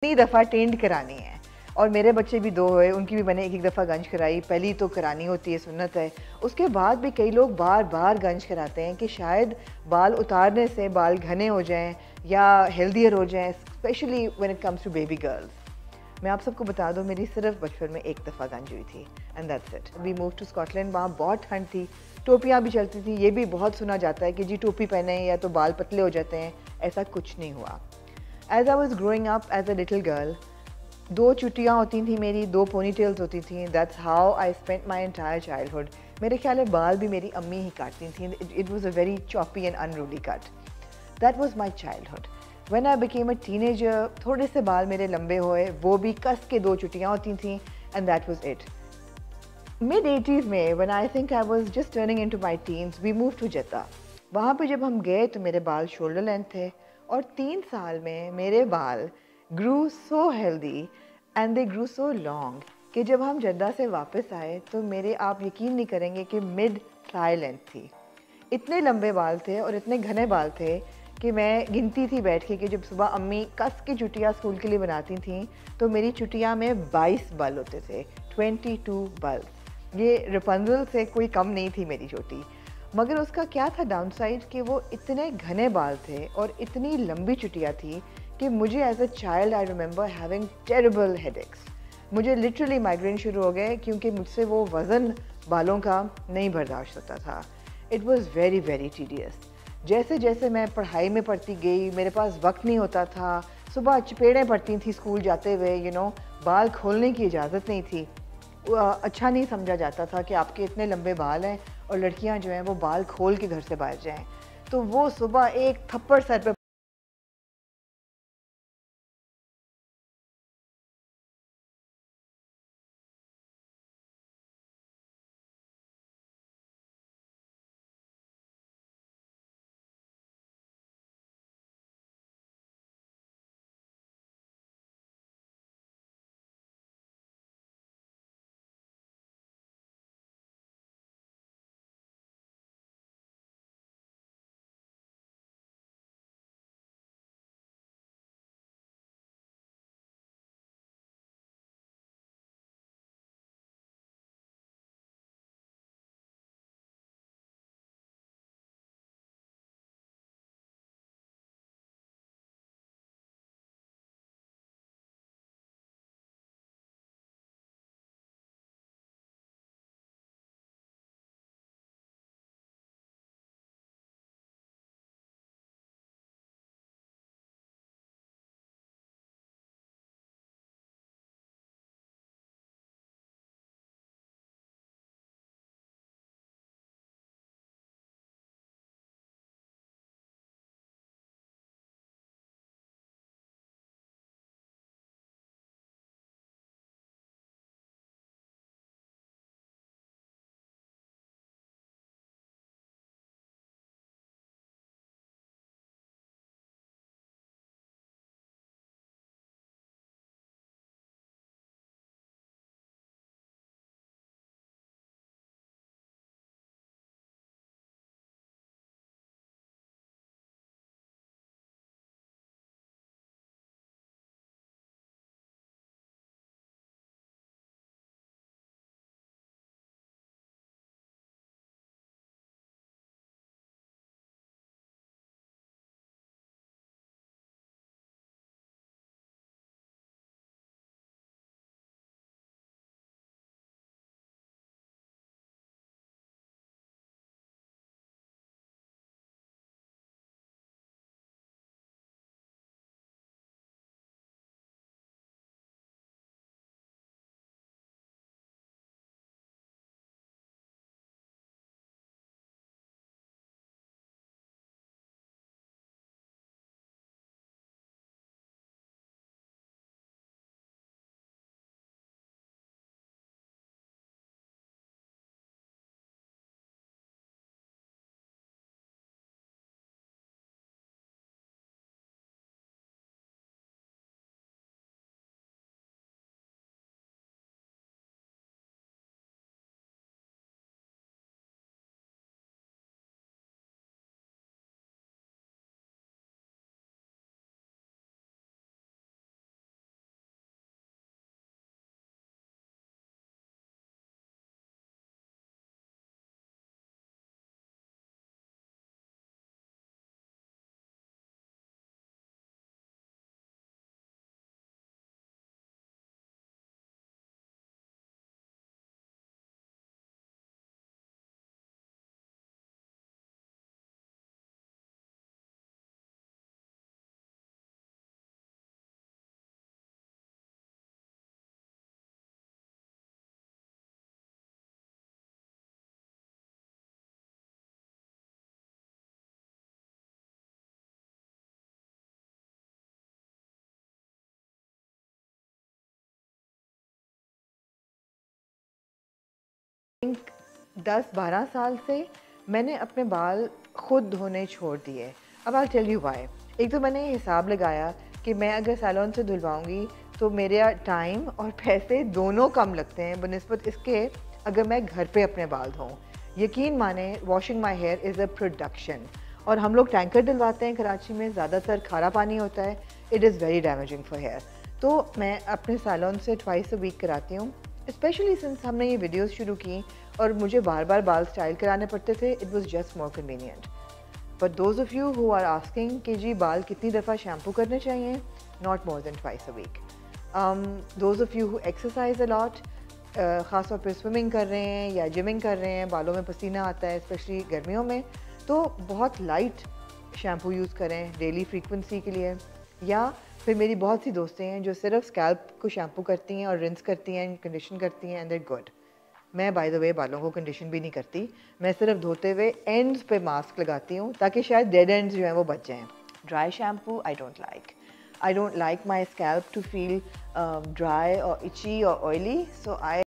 इतनी दफ़ा टेंड करानी है। और मेरे बच्चे भी 2 हुए, उनकी भी मैंने एक-एक दफ़ा गंज कराई। पहली तो करानी होती है, सुन्नत है। उसके बाद भी कई लोग बार-बार गंज कराते हैं कि शायद बाल उतारने से बाल घने हो जाएँ या हेल्दियर हो जाएँ, especially when it comes to baby girls. मैं आप सबको बता दूँ, मेरी सिर्फ बचपन में एक दफ़ा गंज हुई थी and that's it. We move to Scotland, वहाँ बहुत ठंड थी, टोपियाँ भी चलती थी। ये भी बहुत सुना जाता है कि जी टोपी पहने या तो बाल पतले हो जाते हैं, ऐसा कुछ नहीं हुआ। As I was growing up as a little girl, 2 चुटियाँ होती थी मेरी, 2 पोनीटेल्स होती थी। That's how I spent my entire childhood. मेरे ख्याल में बाल भी मेरी अम्मी ही काटती थी। It was a very choppy and unruly cut. That was my childhood. When I became a teenager, थोड़े से बाल मेरे लंबे हुए, वो भी कस के 2 चुटियाँ होती थी and that was it. Mid 80s में, when I think I was just turning into my teens, we move to Jeddah. वहाँ पे जब हम गए तो मेरे बाल शोल्डर लेंथ थे और 3 साल में मेरे बाल grew so healthy and they grew so long कि जब हम जेद्दा से वापस आए तो मेरे, आप यकीन नहीं करेंगे कि मिड थाई लेंथ थी। इतने लंबे बाल थे और इतने घने बाल थे कि मैं गिनती थी बैठ के कि जब सुबह अम्मी कस की चुटिया स्कूल के लिए बनाती थी तो मेरी चुटिया में 22 बाल होते थे, 22 बाल। ये रपंजल से कोई कम नहीं थी मेरी चोटी। मगर उसका क्या था डाउन साइड कि वो इतने घने बाल थे और इतनी लंबी चुटिया थी कि मुझे as a child I remember having terrible headaches. मुझे लिटरली माइग्रेन शुरू हो गए क्योंकि मुझसे वो वज़न बालों का नहीं बर्दाश्त होता था। It was very very tedious. जैसे जैसे मैं पढ़ाई में पढ़ती गई, मेरे पास वक्त नहीं होता था। सुबह चपेड़ें पड़ती थी स्कूल जाते हुए, बाल खोलने की इजाज़त नहीं थी। अच्छा नहीं समझा जाता था कि आपके इतने लंबे बाल हैं और लड़कियां जो हैं वो बाल खोल के घर से बाहर जाएं। तो वो सुबह एक थप्पड़ सर पे 10-12 साल से मैंने अपने बाल खुद धोने छोड़ दिए। अब आई टेल यू व्हाई। एक तो मैंने हिसाब लगाया कि मैं अगर सैलून से धुलवाऊंगी तो मेरा टाइम और पैसे दोनों कम लगते हैं बनिस्बत इसके अगर मैं घर पे अपने बाल धोऊं। यकीन माने washing my here is a production, और हम लोग टैंकर डलवाते हैं कराची में, ज़्यादातर खारा पानी होता है। It is very damaging for hair. तो मैं अपने सैलून से ट्वाइस अ वीक कराती हूँ, स्पेशली सिंस हमने ये वीडियोस शुरू की और मुझे बार बार बाल स्टाइल कराने पड़ते थे। It was just more convenient. But those of you who are asking कि जी बाल कितनी दफ़ा शैम्पू करने चाहिए, not more than twice a week. Those of you who exercise a lot, ख़ास तौर पर स्विमिंग कर रहे हैं या जिमिंग कर रहे हैं, बालों में पसीना आता है स्पेशली गर्मियों में, तो बहुत लाइट शैम्पू यूज़ करें डेली फ्रीक्वेंसी के लिए। या फिर मेरी बहुत सी दोस्तें हैं जो सिर्फ स्कैल्प को शैम्पू करती हैं और रिंस करती हैं, कंडीशन करती हैं, एंड देयर गुड। मैं बाय द वे बालों को कंडीशन भी नहीं करती, मैं सिर्फ धोते हुए एंड्स पे मास्क लगाती हूँ ताकि शायद डेड एंड्स जो हैं वो बच जाएँ। Dry shampoo I don't like. I don't like my scalp to feel dry और इची और ऑयली, सो आई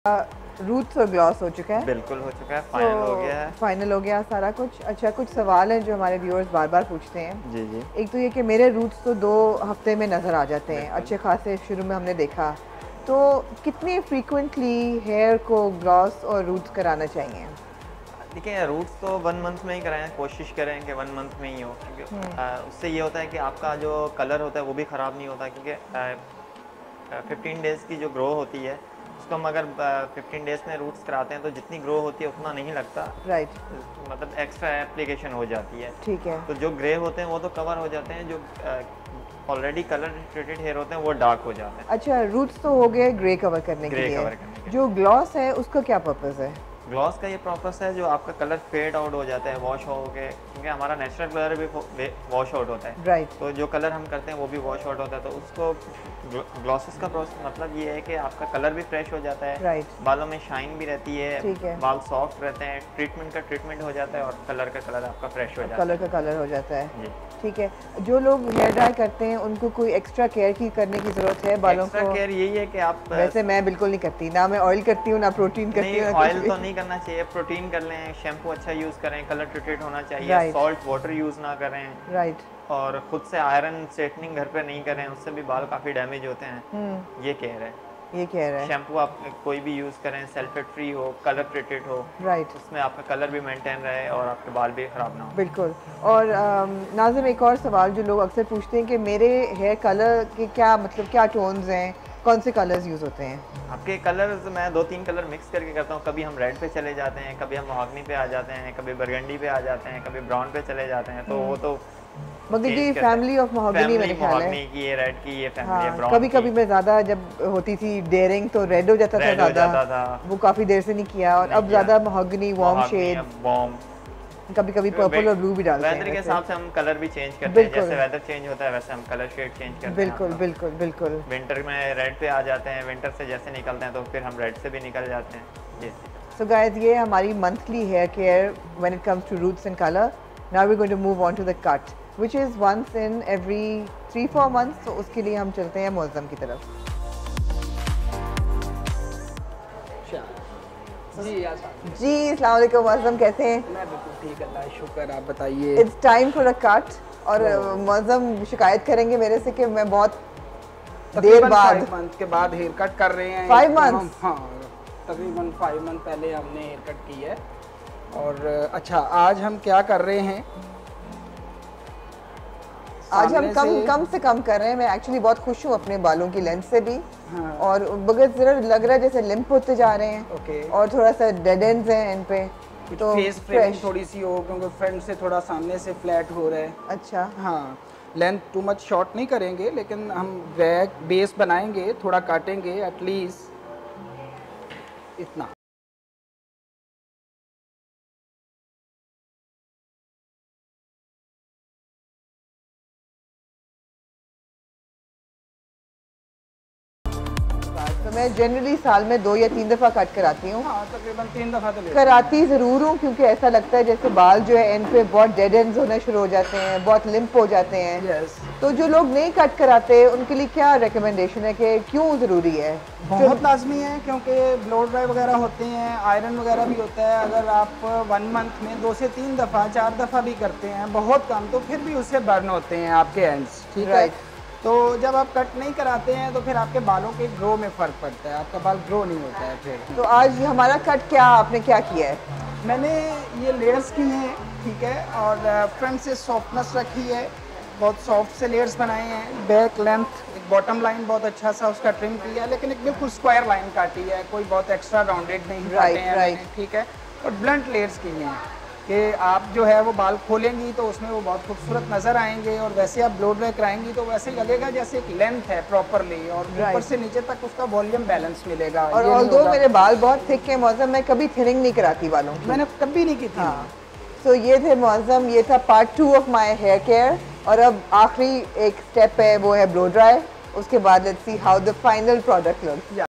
रूट्स और ग्लॉस हो चुका है। बिल्कुल हो चुका है, फाइनल हो गया है। फाइनल हो गया सारा कुछ। अच्छा, कुछ सवाल हैं जो हमारे व्यूअर्स बार बार पूछते हैं। जी जी। एक तो ये कि मेरे रूट्स तो 2 हफ्ते में नज़र आ जाते हैं, अच्छे खासे शुरू में हमने देखा, तो कितनी फ्रीक्वेंटली हेयर को ग्लॉस और रूट्स कराना चाहिए? देखिए, रूट्स तो 1 मंथ में ही कराएं, कोशिश करें कि 1 मंथ में ही हो, क्योंकि उससे ये होता है कि आपका जो कलर होता है वो भी ख़राब नहीं होता, क्योंकि 15 डेज़ की जो ग्रो होती है उसको हम अगर 15 डेज़ में रूट्स कराते हैं तो जितनी ग्रो होती है उतना नहीं लगता। राइट। मतलब एक्स्ट्रा एप्लीकेशन हो जाती है। ठीक है। तो जो ग्रे होते हैं वो तो कवर हो जाते हैं, जो ऑलरेडी कलर ट्रीटेड हेयर होते हैं वो डार्क हो जाते हैं। अच्छा, रूट्स तो हो गए ग्रे कवर करने के ग्रे लिए। कवर करने के जो ग्लॉस है उसका क्या पर्पज़ है? ग्लॉस का ये पर्पस है जो आपका कलर फेड आउट हो जाता है, वॉश हो के, क्योंकि हमारा नेचुरल कलर भी वॉश आउट होता है। राइट। तो जो कलर हम करते हैं वो भी वॉश आउट होता है, तो उसको ग्लॉसेस का प्रोसेस मतलब ये है कि आपका कलर भी फ्रेश हो जाता है। राइट। बालों में शाइन भी रहती है। ठीक है। बाल सॉफ्ट रहते हैं, ट्रीटमेंट का ट्रीटमेंट हो जाता है और कलर का कलर आपका फ्रेश हो जाता है। कलर का कलर हो जाता है। जी। ठीक है। जो लोग हेयर ड्राई करते हैं उनको कोई एक्स्ट्रा केयर की करने की ज़रूरत है बालों को? एक्स्ट्रा केयर यही है कि आप वैसे मैं बिल्कुल नहीं करती, ना मैं ऑयल करती हूँ ना प्रोटीन करती हूँ। ऑयल तो नहीं करना चाहिए, प्रोटीन कर लें, शैम्पू अच्छा यूज़ करें, कलर ट्रीटेड होना चाहिए, सॉल्ट वाटर यूज़ ना करें। राइट। और खुद से आयरन स्ट्रेटनिंग घर पे नहीं करें, उससे भी बाल काफ़ी डैमेज होते हैं। ये केयर है। ये कह रहा है। शैम्पू आप कोई भी यूज़ करें, सल्फेट फ्री हो, कलर ट्रीटेड हो, राइट, उसमें आपका कलर भी मेंटेन रहे और आपके बाल भी ख़राब ना हो। बिल्कुल। और नाज़िम, एक और सवाल जो लोग अक्सर पूछते हैं कि मेरे हेयर कलर के क्या मतलब क्या टोन्स हैं, कौन से कलर्स यूज़ होते हैं? आपके कलर्स मैं 2-3 कलर मिक्स करके करता हूँ। कभी हम रेड पे चले जाते हैं, कभी हम महागनी पे आ जाते हैं, कभी बरगंडी पे आ जाते हैं, कभी ब्राउन पे चले जाते हैं। तो वो तो मगर ये फैमिली ऑफ महागनी मेरे ख्याल है। महागनी की, ये रेड की, ये फैमिली है हाँ, ब्राउन कभी की। कभी मैं ज़्यादा जब होती थी डेयरिंग तो रेड हो जाता था रेड हो ज़्यादा, जाता था। वो काफ़ी देर से नहीं किया, और अब ज़्यादा महागनी वार्म शेड, वार्म, कभी कभी पर्पल और ब्लू भी डालते हैं। वेदर के हिसाब से हम कलर भी चेंज करते हैं, जैसे वेदर चेंज होता है वैसे हम कलर शेड चेंज करते हैं। बिल्कुल बिल्कुल बिल्कुल। विंटर में रेड पे आ जाते हैं, विंटर से जैसे निकलते हैं तो फिर हम रेड से भी निकल जाते हैं। जी। सो गाइस, ये हमारी monthly hair care when it comes to roots and colour. Now we are going to move on to the cut which is once in every 3-4 months. तो उसके लिए हम चलते हैं मुअज़्ज़म की तरफ। जी, अस्सलाम वालेकुम मुअज़्ज़म, कैसे हैं? मैं बिल्कुल ठीक, अल्लाह का शुक्र। आप बताइए। It's time for a cut. और मुअज़्ज़म शिकायत करेंगे मेरे से कि मैं बहुत देर बाद 5 मंथ के बाद हेयर कट कर रहे हैं। 5 months? हाँ, तकरीबन 5 मंथ पहले हमने हेयर कट की है। और अच्छा, आज हम क्या कर रहे हैं, आज हम कम से कम कर रहे हैं। मैं एक्चुअली बहुत खुश हूँ अपने बालों की लेंथ से भी। हाँ। और बगैर जरा लग रहा है जैसे लिम्प होते जा रहे हैं। ओके। और थोड़ा सा डेड एंड्स हैं इन पे, तो फेस फ्रेमिंग थोड़ी सी हो, क्योंकि फ्रंट से थोड़ा सामने से फ्लैट हो रहा है। अच्छा, हाँ, लेंथ टू मच शॉर्ट नहीं करेंगे, लेकिन हम बैक बेस बनाएंगे, थोड़ा काटेंगे एटलीस्ट इतना। तो मैं जनरली साल में 2 या 3 दफ़ा कट कराती हूँ। हाँ, तकरीबन 3 दफ़ा तो कराती ज़रूर हूँ, क्योंकि ऐसा लगता है जैसे बाल जो है इन पे बहुत डेड एंड्स होने शुरू हो जाते हैं, बहुत लिम्प हो जाते हैं। यस। तो जो लोग नहीं कट कराते उनके लिए क्या रिकमेंडेशन है कि क्यों ज़रूरी है? बहुत लाजमी है, क्योंकि ब्लो ड्राई वगैरह होते हैं, आयरन वगैरह भी होता है। अगर आप 1 मंथ में 2 से 3 दफ़ा 4 दफ़ा भी करते हैं, बहुत कम, तो फिर भी उससे बर्न होते हैं आपके एंड्स। ठीक है। तो जब आप कट नहीं कराते हैं तो फिर आपके बालों के ग्रो में फ़र्क पड़ता है, आपका बाल ग्रो नहीं होता है फिर। तो आज हमारा कट क्या आपने क्या किया है? मैंने ये लेयर्स की हैं, ठीक है, और फ्रंट से सॉफ्टनेस रखी है, बहुत सॉफ्ट से लेयर्स बनाए हैं। बैक लेंथ, एक बॉटम लाइन बहुत अच्छा सा उसका ट्रिम किया है, लेकिन एक बिल्कुल स्क्वायर लाइन काटी है, कोई बहुत एक्स्ट्रा राउंडेड नहीं काटे हैं मैंने, ठीक है। और ब्लंट लेयर्स की हैं कि आप जो है वो बाल खोलेंगी तो उसमें वो बहुत खूबसूरत नज़र आएंगे, और वैसे आप ब्लो ड्राई कराएंगी तो वैसे ही लगेगा जैसे एक लेंथ है प्रॉपरली, और ऊपर से नीचे तक उसका वॉल्यूम बैलेंस मिलेगा। और ऑल्दो मेरे बाल बहुत थिक है मुअज़्ज़म, मैं कभी थिनिंग नहीं कराती बालों की। मैंने कभी नहीं की थी। हाँ। सो ये थे मुअज़्ज़म, ये था part 2 of my hair care. और अब आखिरी एक स्टेप है, वो है ब्लो ड्राई। उसके बाद let's see how the final product looks.